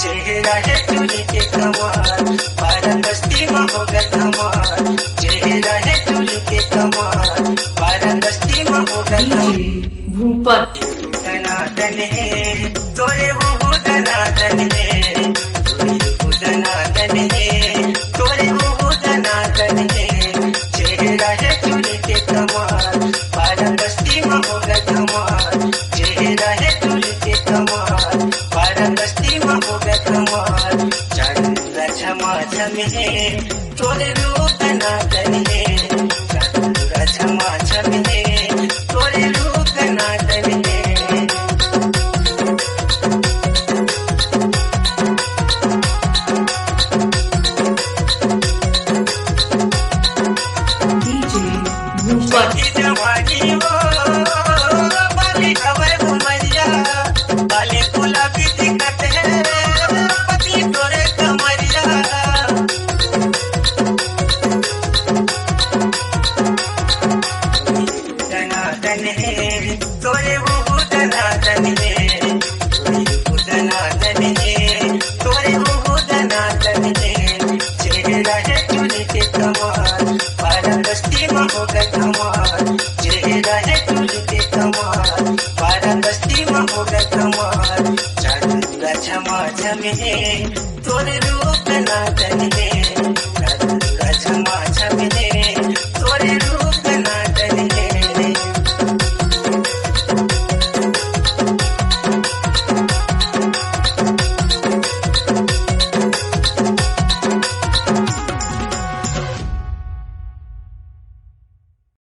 चेहरा है चूड़ी के कमाल, बारह बस्ती में होगा धमाल। चेहरा है चूड़ी के कमाल, बारह बस्ती में होगा धमाल। भूपत दनादन है तोरे वो दनादन है, वो दनादन है तोरे वो दनादन है। चेहरा है चूड़ी के कमाल, बारह बस्ती में होगा धमाल। चेहरा है चूड़ी के कमाल, बारह बस्ती में होगा धमाल। चंद्र झमाझम है तोरे रूप दनादन है, चंद्र झमाझम है तोरे रूप दनादन है। भूपत जवानी वो बाली खबर घुमरिया, बाली गुलाबी दिखत है पतली तोरे कमरिया। दनादन है तोरे वो दनादन है, वो दनादन है तोरे वो दनादन है। चेहरा है चूड़ी के कमाल, बारह बस्ती में होगा धमाल।